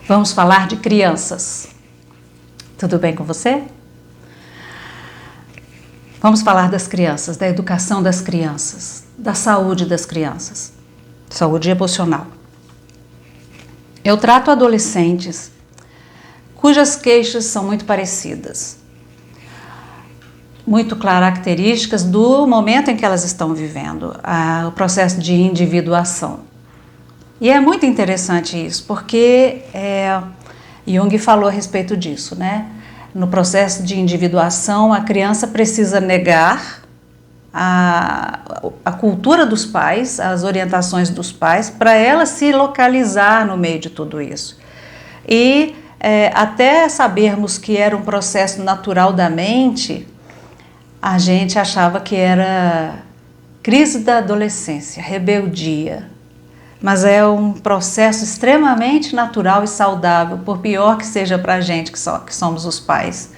Vamos falar de crianças. Tudo bem com você? Vamos falar das crianças, da educação das crianças, da saúde das crianças, saúde emocional. Eu trato adolescentes cujas queixas são muito parecidas, muito características do momento em que elas estão vivendo, o processo de individuação. E é muito interessante isso, porque Jung falou a respeito disso, né? No processo de individuação, a criança precisa negar a cultura dos pais, as orientações dos pais, para ela se localizar no meio de tudo isso. E até sabermos que era um processo natural da mente, a gente achava que era crise da adolescência, rebeldia. Mas é um processo extremamente natural e saudável, por pior que seja para a gente que somos os pais.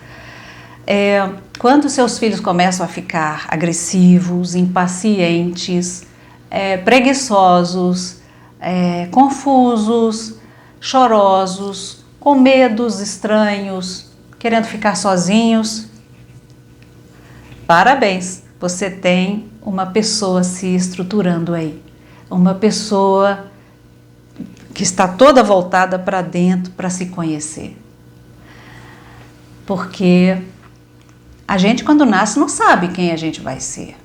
Quando seus filhos começam a ficar agressivos, impacientes, preguiçosos, confusos, chorosos, com medos estranhos, querendo ficar sozinhos, parabéns, você tem uma pessoa se estruturando aí. Uma pessoa que está toda voltada para dentro para se conhecer. Porque a gente, quando nasce, não sabe quem a gente vai ser.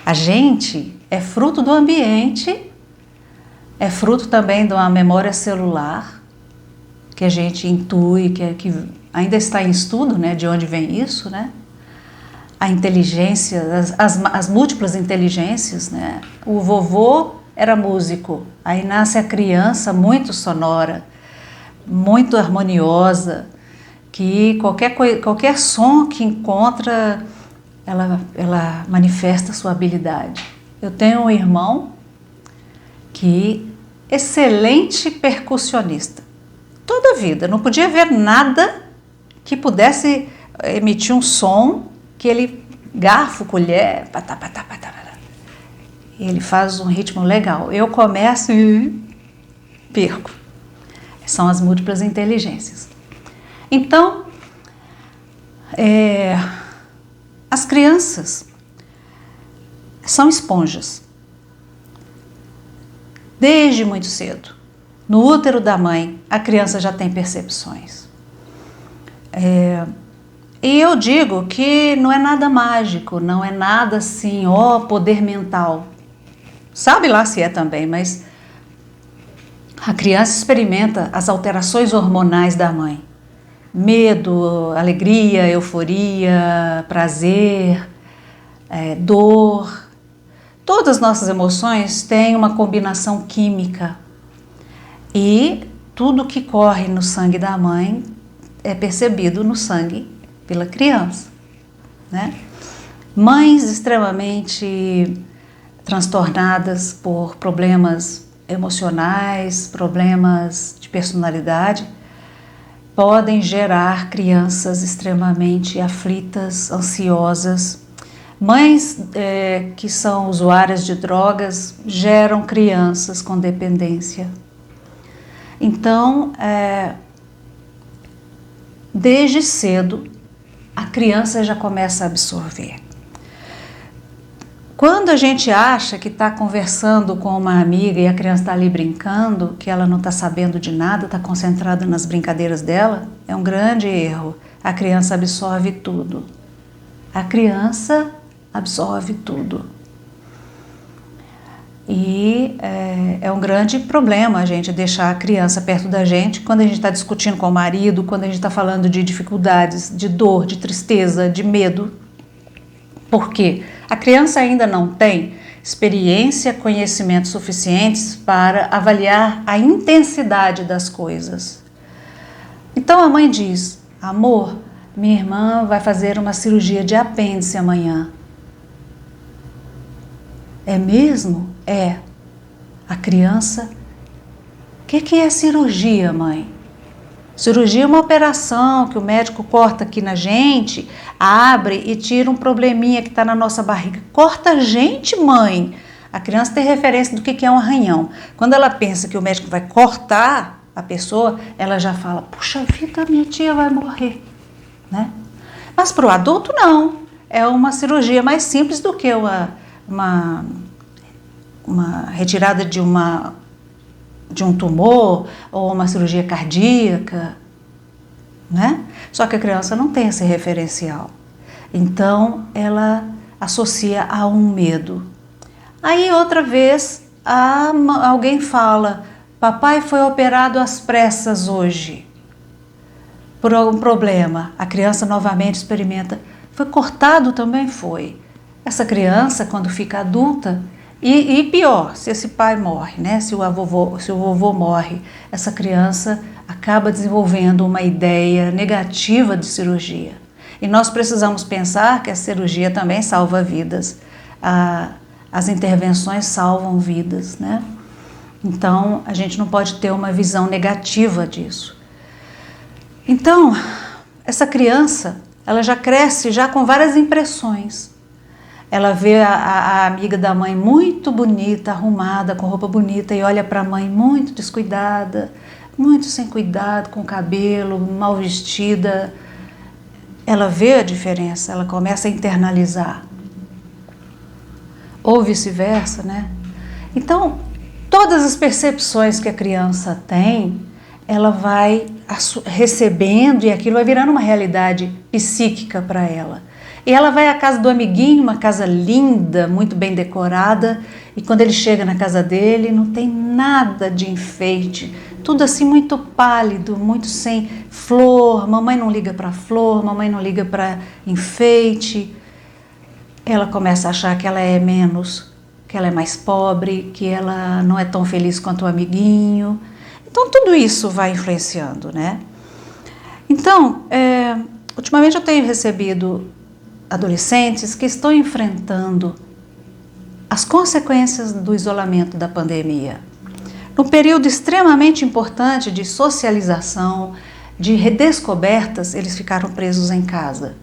A gente é fruto do ambiente, é fruto também de uma memória celular, que a gente intui, que ainda está em estudo, né, de onde vem isso, né? A inteligência, as múltiplas inteligências, né? O vovô era músico, aí nasce a criança muito sonora, muito harmoniosa, que qualquer som que encontra, ela manifesta a sua habilidade. Eu tenho um irmão que é excelente percussionista, toda a vida, não podia ver nada que pudesse emitir um som que ele, garfo, colher, patá, patá, patá, patá. Ele faz um ritmo legal. Eu começo e perco. São as múltiplas inteligências. Então, as crianças são esponjas. Desde muito cedo. No útero da mãe, a criança já tem percepções. E eu digo que não é nada mágico, não é nada assim, poder mental. Sabe lá se é também, mas a criança experimenta as alterações hormonais da mãe. Medo, alegria, euforia, prazer, dor. Todas as nossas emoções têm uma combinação química. E tudo que corre no sangue da mãe é percebido no sangue pela criança, né? Mães extremamente transtornadas por problemas emocionais, problemas de personalidade, podem gerar crianças extremamente aflitas, ansiosas. Mães que são usuárias de drogas geram crianças com dependência. Então, desde cedo, a criança já começa a absorver. Quando a gente acha que está conversando com uma amiga e a criança está ali brincando, que ela não está sabendo de nada, está concentrada nas brincadeiras dela, é um grande erro. A criança absorve tudo. A criança absorve tudo. E é um grande problema a gente deixar a criança perto da gente quando a gente está discutindo com o marido, quando a gente está falando de dificuldades, de dor, de tristeza, de medo. Por quê? A criança ainda não tem experiência, conhecimento suficientes para avaliar a intensidade das coisas. Então a mãe diz: amor, minha irmã vai fazer uma cirurgia de apêndice amanhã. É mesmo? É. A criança... O que é cirurgia, mãe? Cirurgia é uma operação que o médico corta aqui na gente, abre e tira um probleminha que está na nossa barriga. Corta a gente, mãe. A criança tem referência do que é um arranhão. Quando ela pensa que o médico vai cortar, a pessoa, ela já fala, puxa vida, minha tia vai morrer, né? Mas para o adulto não, é uma cirurgia mais simples do que uma retirada de um tumor ou uma cirurgia cardíaca, né? Só que a criança não tem esse referencial, então ela associa a um medo. Aí outra vez alguém fala, papai foi operado às pressas hoje por algum problema. A criança novamente experimenta, foi cortado também? Foi. Essa criança, quando fica adulta, e pior, se esse pai morre, né? Se o vovô morre, essa criança acaba desenvolvendo uma ideia negativa de cirurgia. E nós precisamos pensar que a cirurgia também salva vidas. As intervenções salvam vidas, né? Então, a gente não pode ter uma visão negativa disso. Então, essa criança, ela já cresce já com várias impressões. Ela vê a amiga da mãe muito bonita, arrumada, com roupa bonita, e olha para a mãe muito descuidada, muito sem cuidado, com o cabelo, mal vestida. Ela vê a diferença, ela começa a internalizar. Ou vice-versa, né? Então, todas as percepções que a criança tem, ela vai recebendo e aquilo vai virando uma realidade psíquica para ela. E ela vai à casa do amiguinho, uma casa linda, muito bem decorada, e quando ele chega na casa dele, não tem nada de enfeite, tudo assim muito pálido, muito sem flor, mamãe não liga para flor, mamãe não liga para enfeite. Ela começa a achar que ela é menos, que ela é mais pobre, que ela não é tão feliz quanto o amiguinho. Então, tudo isso vai influenciando, né? Então, ultimamente eu tenho recebido adolescentes que estão enfrentando as consequências do isolamento da pandemia. Num período extremamente importante de socialização, de redescobertas, eles ficaram presos em casa.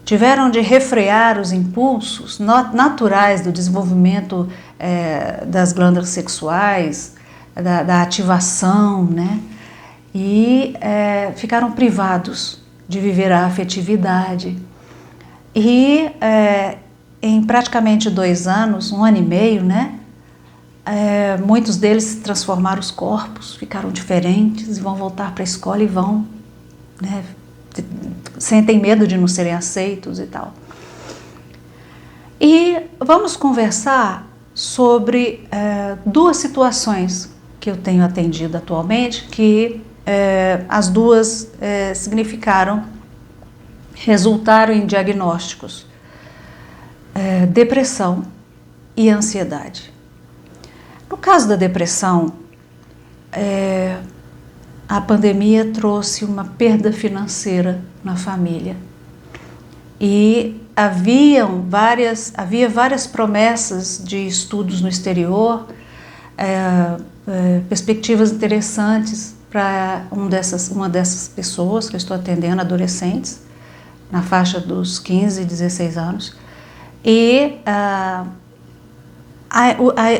Tiveram de refrear os impulsos naturais do desenvolvimento das glândulas sexuais, da ativação, né? E ficaram privados de viver a afetividade. E em praticamente 2 anos, 1 ano e meio, né? Muitos deles transformaram os corpos, ficaram diferentes e vão voltar para a escola e vão, né? Sentem medo de não serem aceitos e tal. E vamos conversar sobre 2 situações que eu tenho atendido atualmente, que as 2 resultaram em diagnósticos: depressão e ansiedade. No caso da depressão, a pandemia trouxe uma perda financeira na família e havia várias promessas de estudos no exterior, perspectivas interessantes para uma dessas pessoas que eu estou atendendo, adolescentes, na faixa dos 15 e 16 anos, e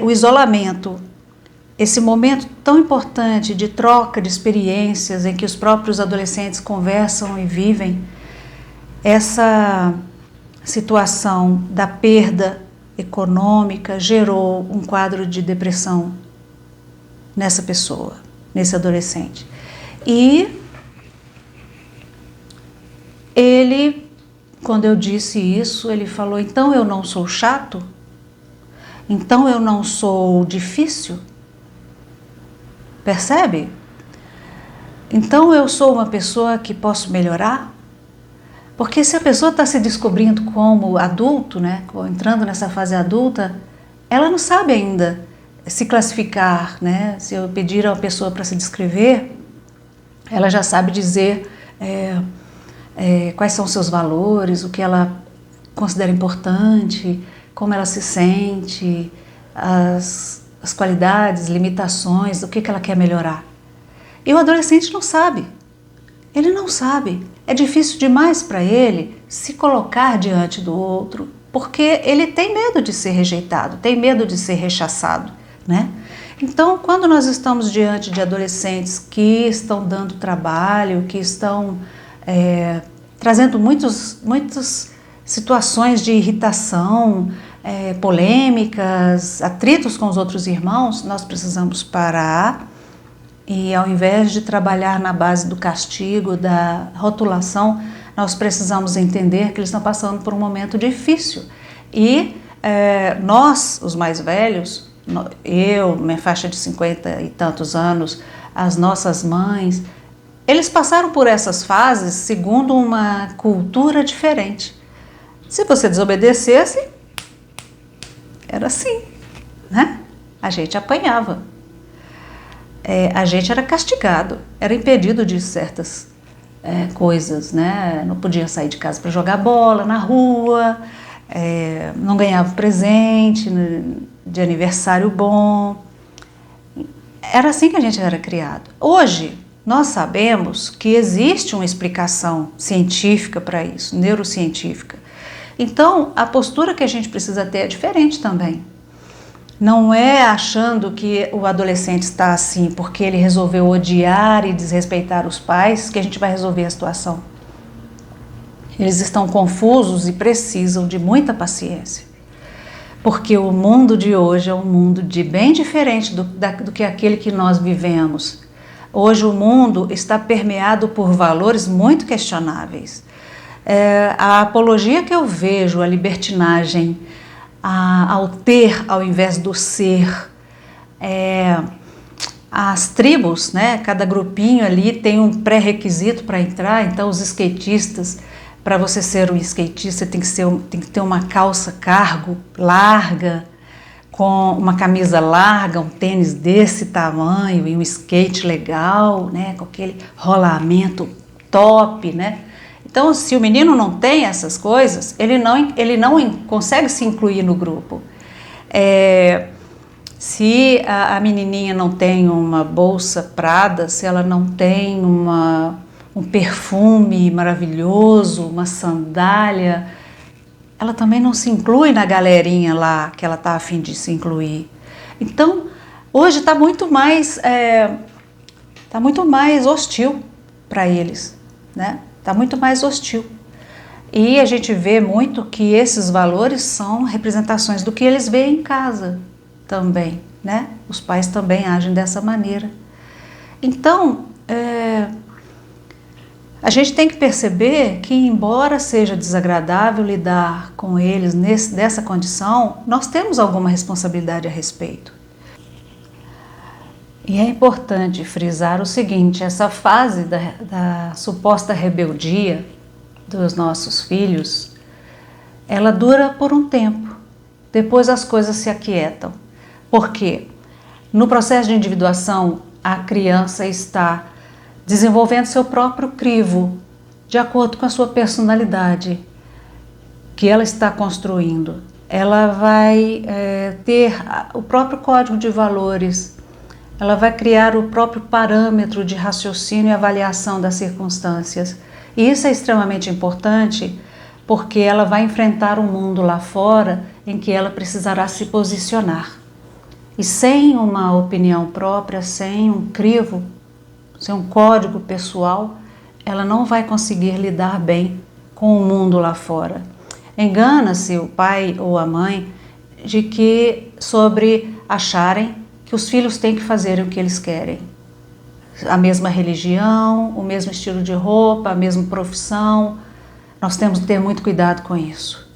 o isolamento, esse momento tão importante de troca de experiências em que os próprios adolescentes conversam e vivem, essa situação da perda econômica gerou um quadro de depressão nessa pessoa, nesse adolescente. E ele, quando eu disse isso, ele falou: então eu não sou chato? Então eu não sou difícil? Percebe? Então eu sou uma pessoa que posso melhorar? Porque se a pessoa está se descobrindo como adulto, né, entrando nessa fase adulta, ela não sabe ainda se classificar, né? Se eu pedir a uma pessoa para se descrever, ela já sabe dizer quais são os seus valores, o que ela considera importante, como ela se sente, as qualidades, limitações, o que ela quer melhorar. E o adolescente não sabe. Ele não sabe. É difícil demais para ele se colocar diante do outro, porque ele tem medo de ser rejeitado, tem medo de ser rechaçado, né? Então, quando nós estamos diante de adolescentes que estão dando trabalho, que estão trazendo muitas situações de irritação, polêmicas, atritos com os outros irmãos, nós precisamos parar e, ao invés de trabalhar na base do castigo, da rotulação, nós precisamos entender que eles estão passando por um momento difícil. E nós, os mais velhos, eu, minha faixa de 50 e tantos anos, as nossas mães, eles passaram por essas fases segundo uma cultura diferente. Se você desobedecesse, era assim, né? A gente apanhava, a gente era castigado, era impedido de certas coisas, né? Não podia sair de casa para jogar bola na rua, não ganhava presente de aniversário bom. Era assim que a gente era criado. Hoje, nós sabemos que existe uma explicação científica para isso, neurocientífica. Então, a postura que a gente precisa ter é diferente também. Não é achando que o adolescente está assim porque ele resolveu odiar e desrespeitar os pais que a gente vai resolver a situação. Eles estão confusos e precisam de muita paciência. Porque o mundo de hoje é um mundo bem diferente do que aquele que nós vivemos. Hoje o mundo está permeado por valores muito questionáveis. A apologia que eu vejo, a libertinagem, ao ter ao invés do ser, as tribos, né? Cada grupinho ali tem um pré-requisito para entrar, então os skatistas, para você ser um skatista, tem que ter uma calça cargo larga, com uma camisa larga, um tênis desse tamanho e um skate legal, né? Com aquele rolamento top, né? Então, se o menino não tem essas coisas, ele não consegue se incluir no grupo. Se a menininha não tem uma bolsa Prada, se ela não tem um perfume maravilhoso, uma sandália, ela também não se inclui na galerinha lá que ela está a fim de se incluir. Então, hoje está muito mais hostil para eles, né? Está muito mais hostil. E a gente vê muito que esses valores são representações do que eles veem em casa também, né? Os pais também agem dessa maneira. Então, a gente tem que perceber que, embora seja desagradável lidar com eles dessa condição, nós temos alguma responsabilidade a respeito. E é importante frisar o seguinte: essa fase da suposta rebeldia dos nossos filhos, ela dura por um tempo, depois as coisas se aquietam. Por quê? No processo de individuação, a criança está desenvolvendo seu próprio crivo, de acordo com a sua personalidade, que ela está construindo. Ela vai ter o próprio código de valores, ela vai criar o próprio parâmetro de raciocínio e avaliação das circunstâncias. E isso é extremamente importante porque ela vai enfrentar um mundo lá fora em que ela precisará se posicionar. E sem uma opinião própria, sem um crivo, sem um código pessoal, ela não vai conseguir lidar bem com o mundo lá fora. Engana-se o pai ou a mãe sobre acharem que os filhos têm que fazer o que eles querem. A mesma religião, o mesmo estilo de roupa, a mesma profissão. Nós temos que ter muito cuidado com isso.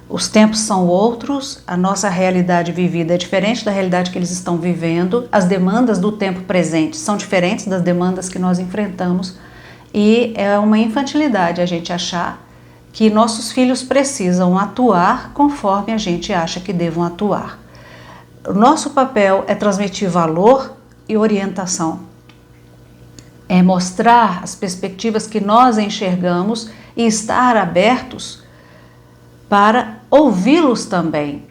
Os tempos são outros, a nossa realidade vivida é diferente da realidade que eles estão vivendo, as demandas do tempo presente são diferentes das demandas que nós enfrentamos e é uma infantilidade a gente achar que nossos filhos precisam atuar conforme a gente acha que devam atuar. O nosso papel é transmitir valor e orientação. É mostrar as perspectivas que nós enxergamos e estar abertos para ouvi-los também.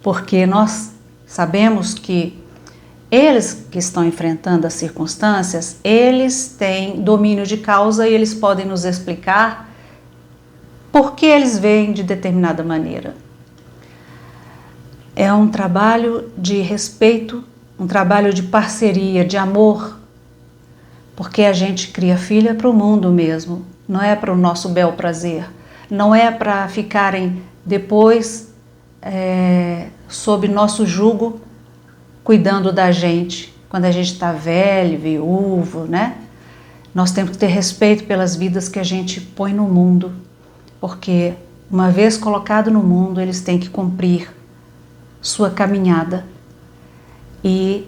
Porque nós sabemos que eles que estão enfrentando as circunstâncias, eles têm domínio de causa e eles podem nos explicar por que eles veem de determinada maneira. É um trabalho de respeito, um trabalho de parceria, de amor, porque a gente cria filha para o mundo mesmo, não é para o nosso bel prazer, não é para ficarem depois sob nosso jugo, cuidando da gente, quando a gente está velho, viúvo, né? Nós temos que ter respeito pelas vidas que a gente põe no mundo, porque uma vez colocado no mundo, eles têm que cumprir sua caminhada. E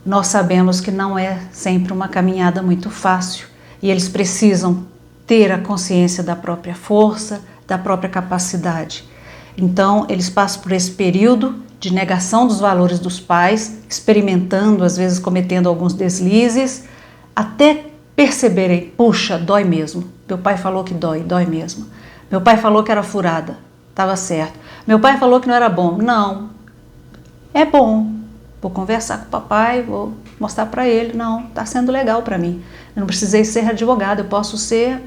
nós sabemos que não é sempre uma caminhada muito fácil, e eles precisam ter a consciência da própria força, da própria capacidade. Então, eles passam por esse período de negação dos valores dos pais, experimentando, às vezes cometendo alguns deslizes, até perceberem, puxa, dói mesmo. Meu pai falou que dói, dói mesmo. Meu pai falou que era furada, estava certo. Meu pai falou que não era bom. Não, é bom. Vou conversar com o papai, vou mostrar para ele. Não, está sendo legal para mim. Eu não precisei ser advogado, eu posso ser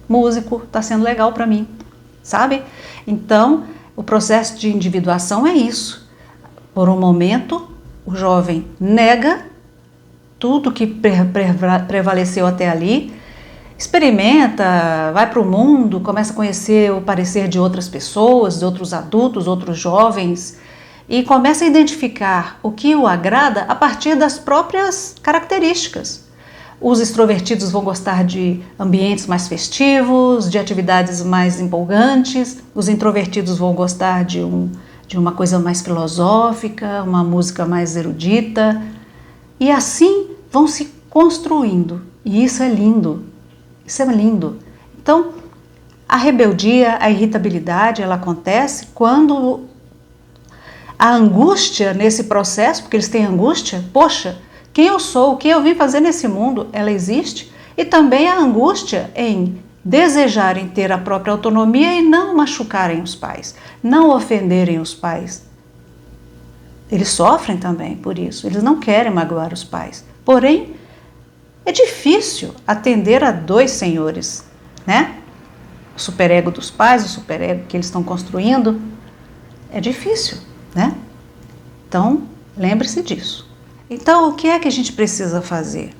músico, está sendo legal para mim, sabe? Então, o processo de individuação é isso. Por um momento, o jovem nega tudo que prevaleceu até ali, experimenta, vai para o mundo, começa a conhecer o parecer de outras pessoas, de outros adultos, outros jovens, e começa a identificar o que o agrada a partir das próprias características. Os extrovertidos vão gostar de ambientes mais festivos, de atividades mais empolgantes, os introvertidos vão gostar de uma coisa mais filosófica, uma música mais erudita, e assim vão se construindo, e isso é lindo, isso é lindo. Então, a rebeldia, a irritabilidade, ela acontece quando a angústia nesse processo, porque eles têm angústia, poxa, quem eu sou, o que eu vim fazer nesse mundo, ela existe, e também a angústia em desejarem ter a própria autonomia e não machucarem os pais, não ofenderem os pais. Eles sofrem também por isso, eles não querem magoar os pais. Porém, é difícil atender a dois senhores, né? O superego dos pais, o superego que eles estão construindo, é difícil, né? Então, lembre-se disso. Então, o que é que a gente precisa fazer?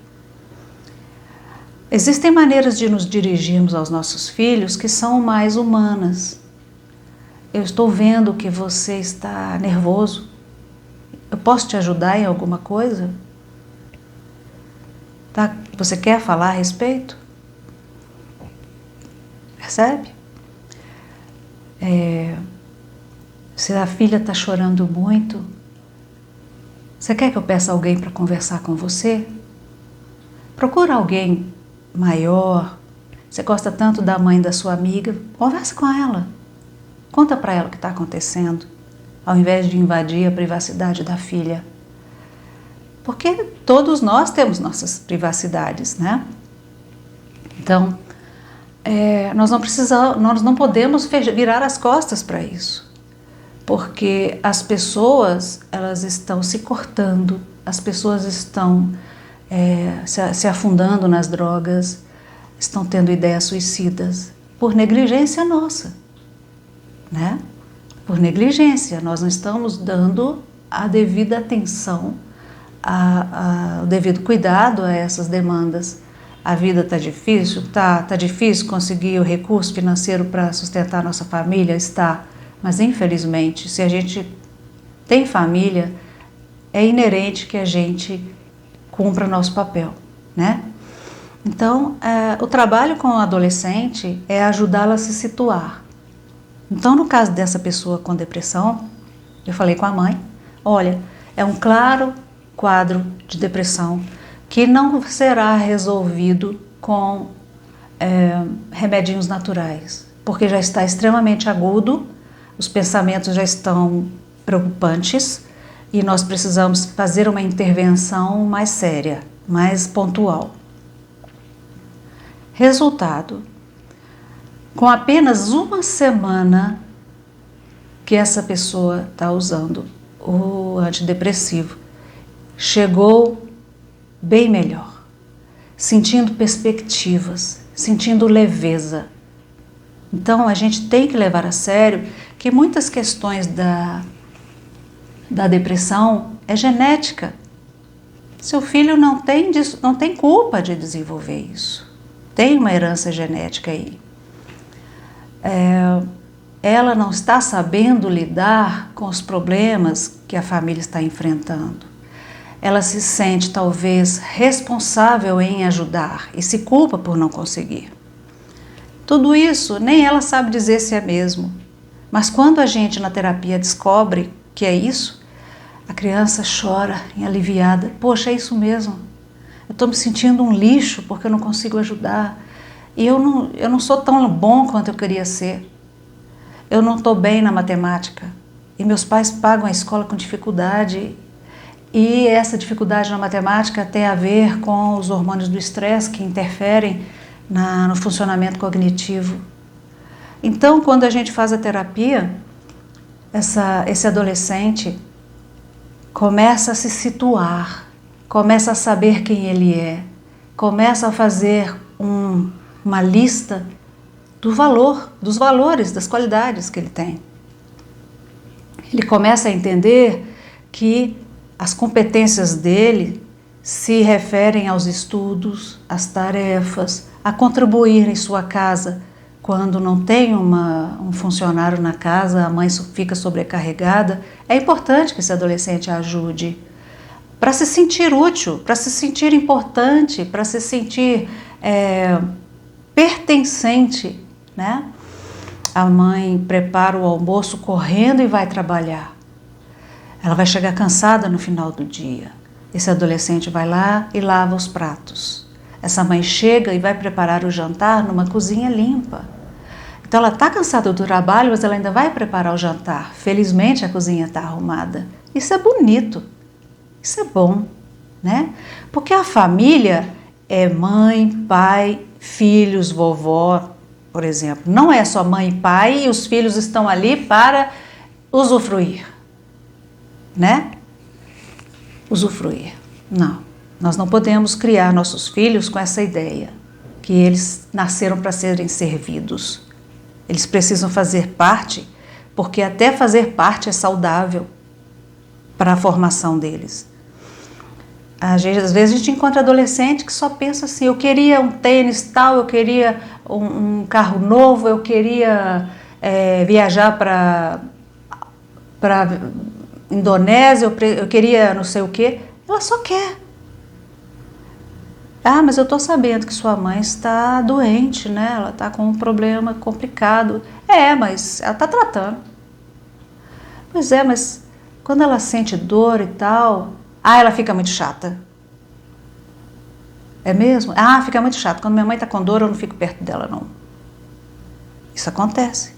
Existem maneiras de nos dirigirmos aos nossos filhos que são mais humanas. Eu estou vendo que você está nervoso. Eu posso te ajudar em alguma coisa? Tá? Você quer falar a respeito? Percebe? Se a filha está chorando muito, você quer que eu peça alguém para conversar com você? Procura alguém maior. Você gosta tanto da mãe da sua amiga, conversa com ela. Conta para ela o que está acontecendo, ao invés de invadir a privacidade da filha. Porque todos nós temos nossas privacidades, né? Então, nós não podemos virar as costas para isso. Porque as pessoas, elas estão se cortando, as pessoas estão se afundando nas drogas, estão tendo ideias suicidas, por negligência nossa, né? Por negligência, nós não estamos dando a devida atenção, o devido cuidado a essas demandas. A vida está difícil? Tá difícil conseguir o recurso financeiro para sustentar a nossa família? Está. Mas, infelizmente, se a gente tem família, é inerente que a gente cumpra nosso papel, né? Então, o trabalho com o adolescente é ajudá-la a se situar. Então, no caso dessa pessoa com depressão, eu falei com a mãe, olha, é um claro quadro de depressão que não será resolvido com remedinhos naturais, porque já está extremamente agudo, os pensamentos já estão preocupantes e nós precisamos fazer uma intervenção mais séria, mais pontual. Resultado, com apenas uma semana que essa pessoa está usando o antidepressivo, chegou bem melhor, sentindo perspectivas, sentindo leveza. Então, a gente tem que levar a sério que muitas questões da depressão é genética. Seu filho não tem culpa de desenvolver isso. Tem uma herança genética aí. Ela não está sabendo lidar com os problemas que a família está enfrentando. Ela se sente talvez responsável em ajudar e se culpa por não conseguir. Tudo isso nem ela sabe dizer se é mesmo. Mas quando a gente na terapia descobre que é isso, a criança chora aliviada. Poxa, é isso mesmo. Eu estou me sentindo um lixo porque eu não consigo ajudar. E eu não sou tão bom quanto eu queria ser. Eu não estou bem na matemática. E meus pais pagam a escola com dificuldade. E essa dificuldade na matemática tem a ver com os hormônios do estresse que interferem no funcionamento cognitivo. Então, quando a gente faz a terapia, esse adolescente começa a se situar, começa a saber quem ele é, começa a fazer uma lista dos valores, das qualidades que ele tem. Ele começa a entender que as competências dele se referem aos estudos, às tarefas, a contribuir em sua casa. Quando não tem um funcionário na casa, a mãe fica sobrecarregada, é importante que esse adolescente ajude para se sentir útil, para se sentir importante, para se sentir pertencente, né? A mãe prepara o almoço correndo e vai trabalhar. Ela vai chegar cansada no final do dia. Esse adolescente vai lá e lava os pratos. Essa mãe chega e vai preparar o jantar numa cozinha limpa. Então ela está cansada do trabalho, mas ela ainda vai preparar o jantar. Felizmente a cozinha está arrumada. Isso é bonito, isso é bom, né? Porque a família é mãe, pai, filhos, vovó, por exemplo. Não é só mãe e pai e os filhos estão ali para usufruir, né? Usufruir. Não, nós não podemos criar nossos filhos com essa ideia, que eles nasceram para serem servidos. Eles precisam fazer parte, porque até fazer parte é saudável para a formação deles. Às vezes a gente encontra adolescente que só pensa assim, eu queria um tênis tal, eu queria um carro novo, eu queria viajar para Indonésia, eu queria não sei o quê. Ela só quer. Ah, mas eu estou sabendo que sua mãe está doente, né? Ela está com um problema complicado. Mas ela está tratando. Pois é, mas quando ela sente dor e tal, ela fica muito chata. É mesmo? Fica muito chata. Quando minha mãe está com dor, eu não fico perto dela, não. Isso acontece.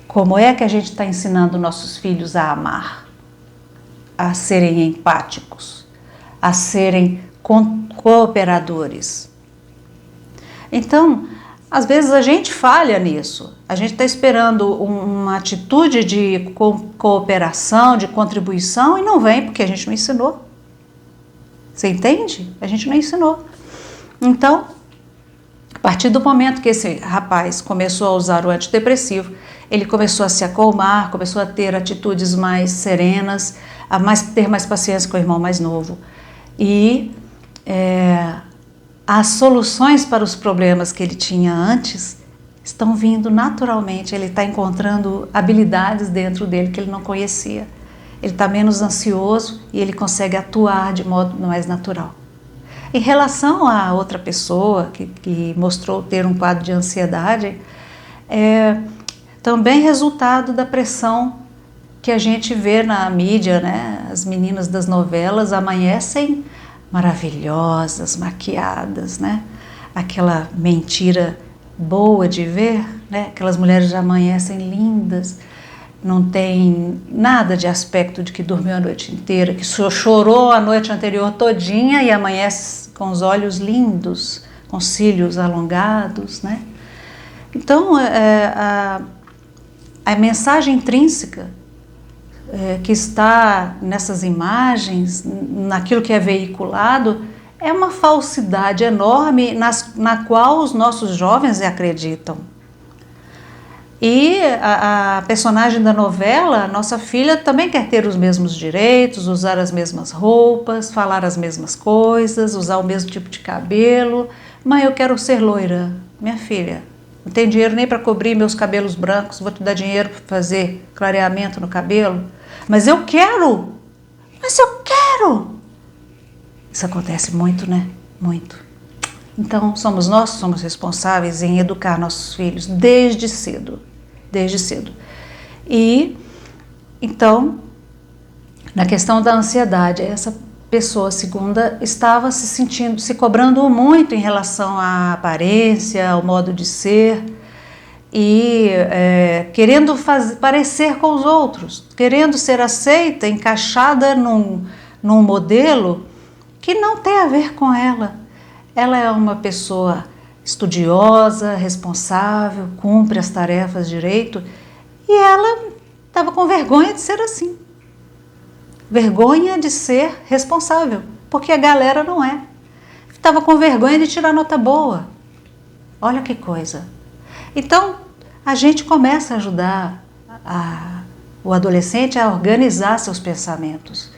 Como é que a gente está ensinando nossos filhos a amar? A serem empáticos, a serem cooperadores. Então, às vezes a gente falha nisso. A gente está esperando uma atitude de cooperação, de contribuição e não vem porque a gente não ensinou. Você entende? A gente não ensinou. Então, a partir do momento que esse rapaz começou a usar o antidepressivo, ele começou a se acalmar, começou a ter atitudes mais serenas, ter mais paciência com o irmão mais novo. E as soluções para os problemas que ele tinha antes estão vindo naturalmente. Ele está encontrando habilidades dentro dele que ele não conhecia. Ele está menos ansioso e ele consegue atuar de modo mais natural. Em relação a outra pessoa que mostrou ter um quadro de ansiedade, também resultado da pressão que a gente vê na mídia, né? As meninas das novelas amanhecem maravilhosas, maquiadas, né? Aquela mentira boa de ver, né? Aquelas mulheres já amanhecem lindas, não tem nada de aspecto de que dormiu a noite inteira, que chorou a noite anterior todinha e amanhece com os olhos lindos, com cílios alongados, né? Então, a mensagem intrínseca que está nessas imagens, naquilo que é veiculado, é uma falsidade enorme na qual os nossos jovens acreditam. E a personagem da novela, nossa filha, também quer ter os mesmos direitos, usar as mesmas roupas, falar as mesmas coisas, usar o mesmo tipo de cabelo. Mãe, eu quero ser loira. Minha filha, não tenho dinheiro nem para cobrir meus cabelos brancos, vou te dar dinheiro para fazer clareamento no cabelo. Mas eu quero! Mas eu quero! Isso acontece muito, né? Muito. Então, somos nós que somos responsáveis em educar nossos filhos desde cedo. Desde cedo. E, então, na questão da ansiedade, essa pessoa segunda estava se cobrando muito em relação à aparência, ao modo de ser e querendo parecer com os outros, querendo ser aceita, encaixada num modelo que não tem a ver com ela. Ela é uma pessoa estudiosa, responsável, cumpre as tarefas direito e ela estava com vergonha de ser assim. Vergonha de ser responsável, porque a galera não é. Estava com vergonha de tirar nota boa. Olha que coisa. Então, a gente começa a ajudar o adolescente a organizar seus pensamentos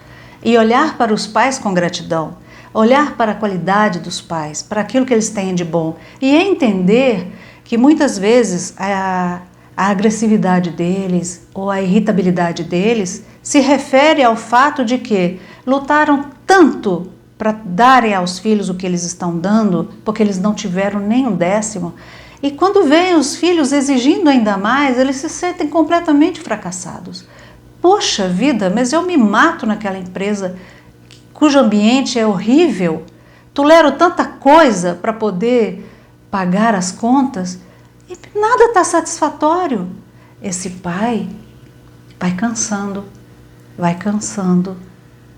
e olhar para os pais com gratidão. Olhar para a qualidade dos pais, para aquilo que eles têm de bom e entender que muitas vezes a agressividade deles ou a irritabilidade deles se refere ao fato de que lutaram tanto para darem aos filhos o que eles estão dando, porque eles não tiveram nem um décimo, e quando veem os filhos exigindo ainda mais, eles se sentem completamente fracassados. Poxa vida, mas eu me mato naquela empresa cujo ambiente é horrível, tolero tanta coisa para poder pagar as contas e nada está satisfatório. Esse pai vai cansando, vai cansando,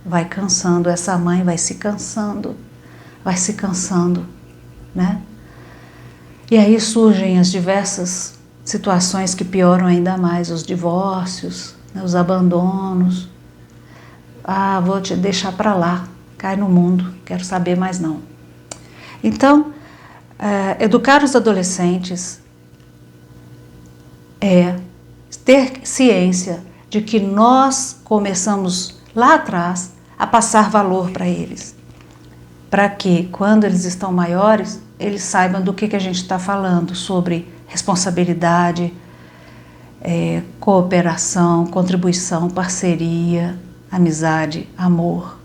vai cansando, essa mãe vai se cansando, né? E aí surgem as diversas situações que pioram ainda mais, os divórcios, né, os abandonos. Ah, vou te deixar para lá, cai no mundo, quero saber mais não. Então, educar os adolescentes é ter ciência de que nós começamos lá atrás a passar valor para eles, para que quando eles estão maiores, eles saibam do que a gente está falando sobre responsabilidade, cooperação, contribuição, parceria, amizade, amor,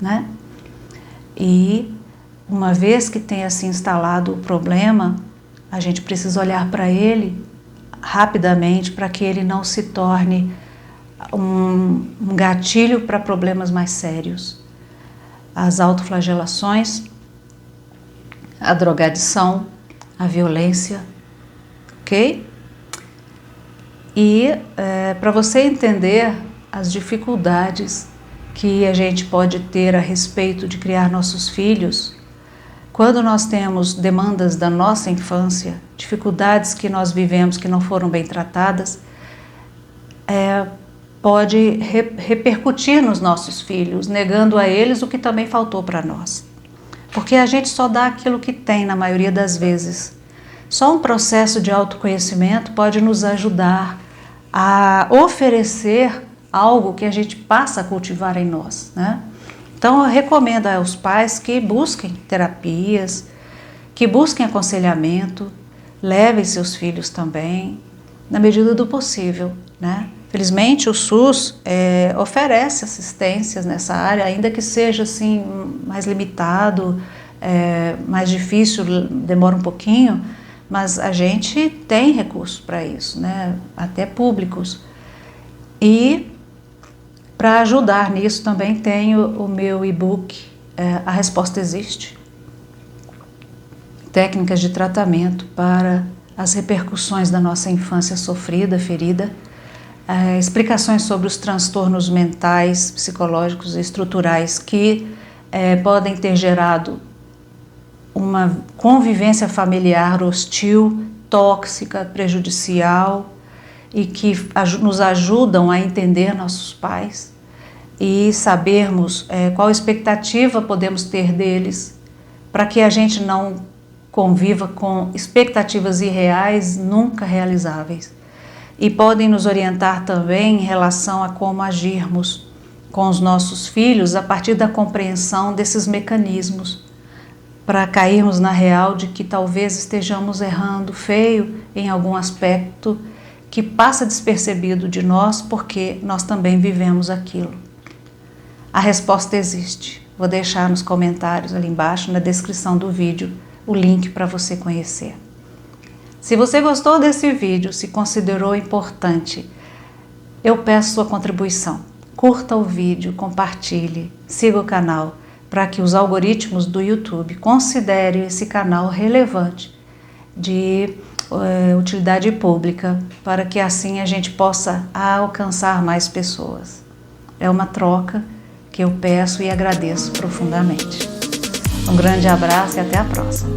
né? E uma vez que tenha se instalado o problema, a gente precisa olhar para ele rapidamente para que ele não se torne um gatilho para problemas mais sérios. As autoflagelações, a drogadição, a violência, ok? E para você entender as dificuldades que a gente pode ter a respeito de criar nossos filhos, quando nós temos demandas da nossa infância, dificuldades que nós vivemos que não foram bem tratadas, pode repercutir nos nossos filhos, negando a eles o que também faltou para nós. Porque a gente só dá aquilo que tem na maioria das vezes. Só um processo de autoconhecimento pode nos ajudar a oferecer algo que a gente passa a cultivar em nós, né? Então eu recomendo aos pais que busquem terapias, que busquem aconselhamento, levem seus filhos também, na medida do possível, né? Felizmente o SUS oferece assistências nessa área, ainda que seja assim mais limitado, mais difícil, demora um pouquinho, mas a gente tem recursos para isso, né? Até públicos. E para ajudar nisso também tenho o meu e-book, A Resposta Existe. Técnicas de tratamento para as repercussões da nossa infância sofrida, ferida, explicações sobre os transtornos mentais, psicológicos e estruturais que podem ter gerado uma convivência familiar hostil, tóxica, prejudicial e que nos ajudam a entender nossos pais e sabermos qual expectativa podemos ter deles para que a gente não conviva com expectativas irreais, nunca realizáveis. E podem nos orientar também em relação a como agirmos com os nossos filhos a partir da compreensão desses mecanismos, para cairmos na real de que talvez estejamos errando feio em algum aspecto que passa despercebido de nós porque nós também vivemos aquilo. A resposta existe. Vou deixar nos comentários ali embaixo, na descrição do vídeo, o link para você conhecer. Se você gostou desse vídeo, se considerou importante, eu peço sua contribuição. Curta o vídeo, compartilhe, siga o canal, para que os algoritmos do YouTube considerem esse canal relevante de utilidade pública, para que assim a gente possa alcançar mais pessoas. É uma troca que eu peço e agradeço profundamente. Um grande abraço e até a próxima.